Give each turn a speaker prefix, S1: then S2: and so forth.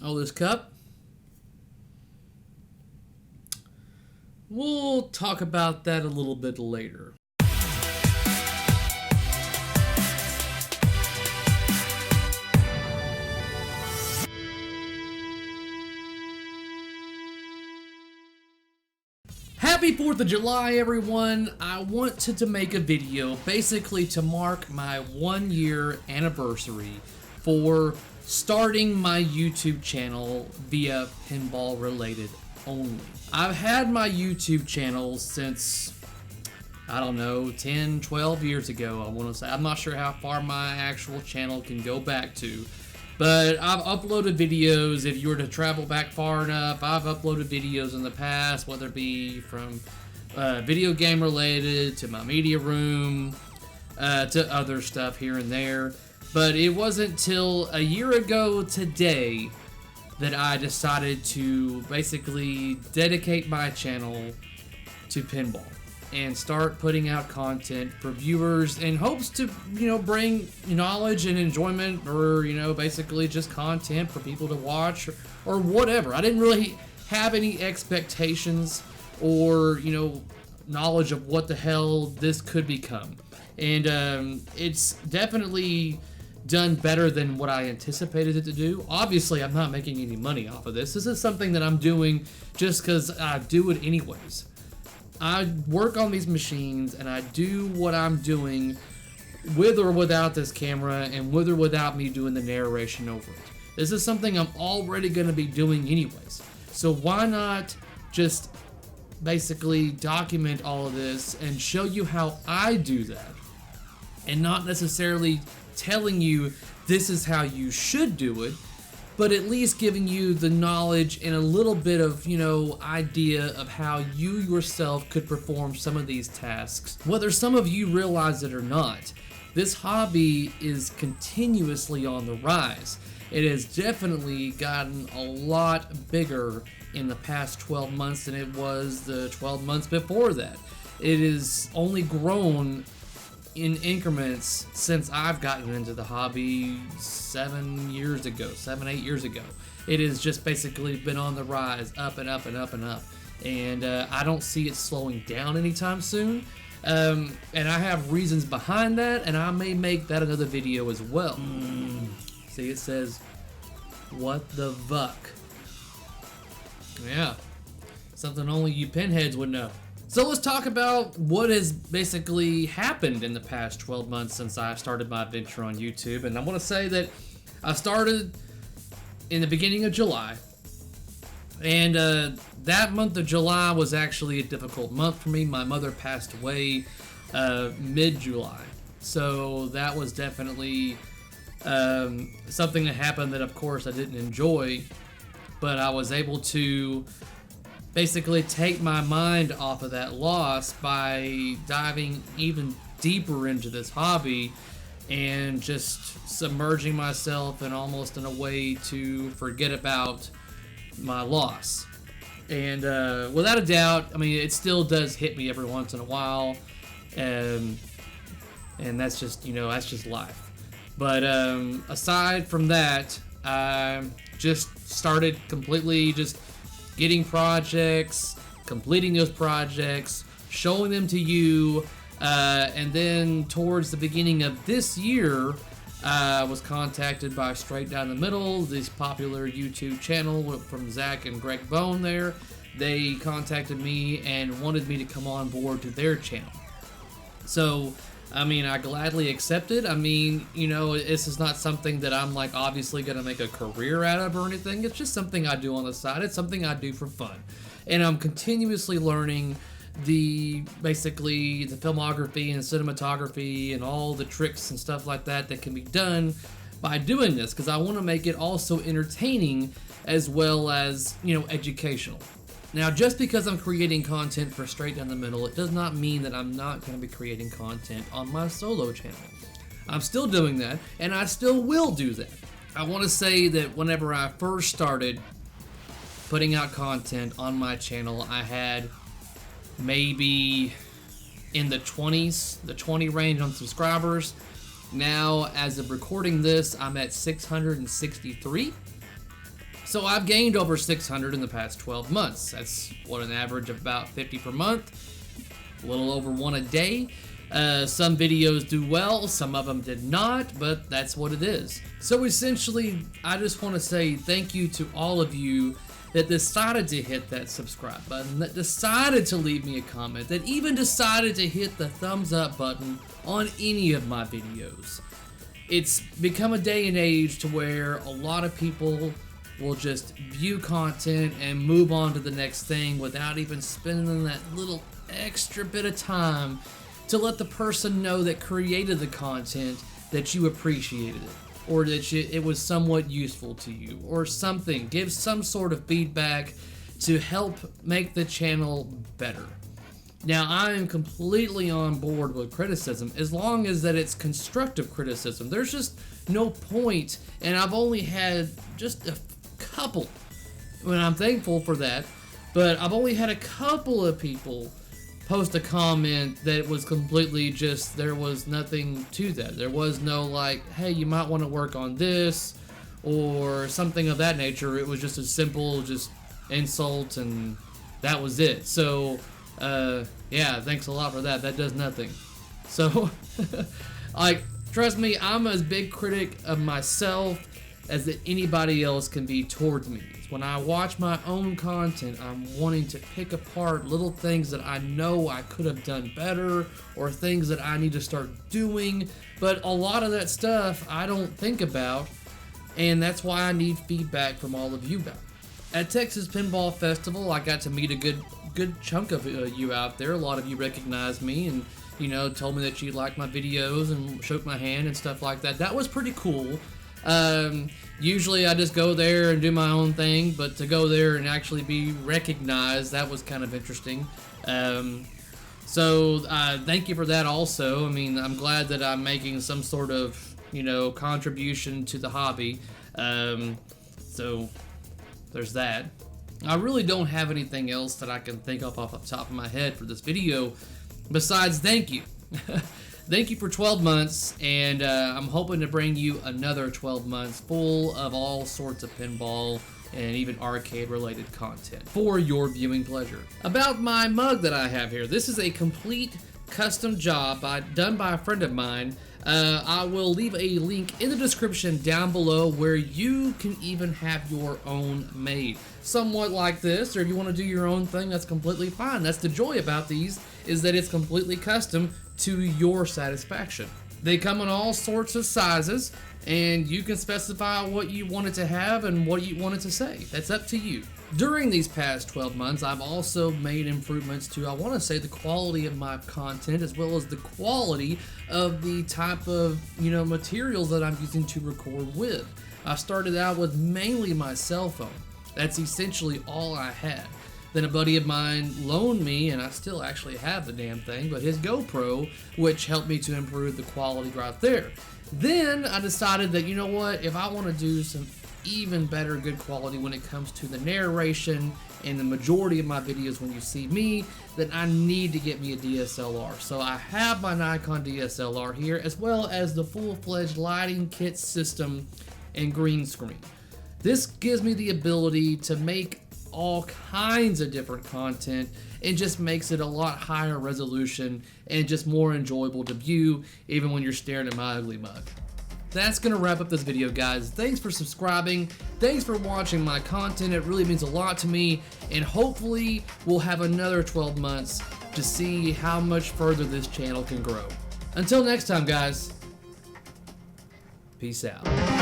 S1: Oh, this cup? We'll talk about that a little bit later. Happy 4th of July, everyone. I wanted to make a video basically to mark my 1-year anniversary for starting my YouTube channel via pinball related only. I've had my YouTube channel since, I don't know, 10, 12 years ago, I want to say. I'm not sure how far my actual channel can go back to. But I've uploaded videos. If you were to travel back far enough, I've uploaded videos in the past, whether it be from video game related, to my media room, to other stuff here and there. But it wasn't till a year ago today that I decided to basically dedicate my channel to pinball and start putting out content for viewers in hopes to, bring knowledge and enjoyment, or, basically just content for people to watch or whatever. I didn't really have any expectations or, knowledge of what the hell this could become. And it's definitely done better than what I anticipated it to do. Obviously, I'm not making any money off of this. This is something that I'm doing just because I do it anyways. I work on these machines and I do what I'm doing with or without this camera and with or without me doing the narration over it. This is something I'm already going to be doing anyways. So why not just basically document all of this and show you how I do that, and not necessarily telling you this is how you should do it, but at least giving you the knowledge and a little bit of, idea of how you yourself could perform some of these tasks. Whether some of you realize it or not, this hobby is continuously on the rise. It has definitely gotten a lot bigger in the past 12 months than it was the 12 months before that. It has only grown in increments since I've gotten into the hobby 7, 8 years ago. It has just basically been on the rise, up and up and up and up. And I don't see it slowing down anytime soon. And I have reasons behind that, and I may make that another video as well. See, it says, what the fuck? Yeah, something only you pinheads would know. So let's talk about what has basically happened in the past 12 months since I started my venture on YouTube. And I want to say that I started in the beginning of July. And that month of July was actually a difficult month for me. My mother passed away mid-July. So that was definitely something that happened that, of course, I didn't enjoy. But I was able to basically take my mind off of that loss by diving even deeper into this hobby and just submerging myself in almost in a way to forget about my loss. And without a doubt, I mean, it still does hit me every once in a while, and that's just, that's just life. But aside from that, I just started completely just getting projects, completing those projects, showing them to you, and then towards the beginning of this year, I was contacted by Straight Down the Middle, this popular YouTube channel from Zach and Greg Bone there. They contacted me and wanted me to come on board to their channel. So, I mean, I gladly accepted. I mean, this is not something that I'm obviously going to make a career out of or anything. It's just something I do on the side. It's something I do for fun. And I'm continuously learning basically the filmography and cinematography and all the tricks and stuff like that can be done by doing this, because I want to make it also entertaining as well as, educational. Now, just because I'm creating content for Straight Down the Middle, it does not mean that I'm not going to be creating content on my solo channel. I'm still doing that, and I still will do that. I want to say that whenever I first started putting out content on my channel, I had maybe in the 20s, the 20 range on subscribers. Now, as of recording this, I'm at 663. So I've gained over 600 in the past 12 months. That's what, an average of about 50 per month, a little over one a day. Some videos do well, some of them did not, but that's what it is. So essentially, I just want to say thank you to all of you that decided to hit that subscribe button, that decided to leave me a comment, that even decided to hit the thumbs up button on any of my videos. It's become a day and age to where a lot of people will just view content and move on to the next thing without even spending that little extra bit of time to let the person know that created the content that you appreciated it, or that it was somewhat useful to you, or something. Give some sort of feedback to help make the channel better. Now, I am completely on board with criticism as long as that it's constructive criticism. There's just no point, and I've only had just a couple, and I'm thankful for that, but I've only had a couple of people post a comment that was completely just, there was nothing to that. There was no like, hey, you might want to work on this, or something of that nature. It was just a simple just insult, and that was it. So yeah, thanks a lot for that. That does nothing. So like, trust me, I'm as big critic of myself as that anybody else can be towards me. When I watch my own content, I'm wanting to pick apart little things that I know I could have done better, or things that I need to start doing, but a lot of that stuff I don't think about, and that's why I need feedback from all of you guys. At Texas Pinball Festival, I got to meet a good chunk of you out there. A lot of you recognized me and, you know, told me that you liked my videos and shook my hand and stuff like that. That was pretty cool. Usually I just go there and do my own thing, but to go there and actually be recognized, that was kind of interesting. So thank you for that also. I mean, I'm glad that I'm making some sort of, you know, contribution to the hobby. So there's that. I really don't have anything else that I can think of off the top of my head for this video besides thank you. Thank you for 12 months, and I'm hoping to bring you another 12 months full of all sorts of pinball and even arcade-related content for your viewing pleasure. About my mug that I have here, this is a complete custom job done by a friend of mine. I will leave a link in the description down below where you can even have your own made. Somewhat like this, or if you want to do your own thing, that's completely fine. That's the joy about these, is that it's completely custom to your satisfaction. They come in all sorts of sizes, and you can specify what you want it to have and what you want it to say. That's up to you. During these past 12 months, I've also made improvements to, I want to say, the quality of my content, as well as the quality of the type of, you know, materials that I'm using to record with. I started out with mainly my cell phone. That's essentially all I had. Then a buddy of mine loaned me, and I still actually have the damn thing, but his GoPro, which helped me to improve the quality right there. Then I decided that, you know what, if I want to do some even better good quality when it comes to the narration and the majority of my videos when you see me, then I need to get me a DSLR. So I have my Nikon DSLR here, as well as the full-fledged lighting kit system and green screen. This gives me the ability to make all kinds of different content, and just makes it a lot higher resolution and just more enjoyable to view, even when you're staring at my ugly mug. That's gonna wrap up this video, guys. Thanks for subscribing. Thanks for watching my content. It really means a lot to me, and hopefully we'll have another 12 months to see how much further this channel can grow. Until next time, guys, peace out.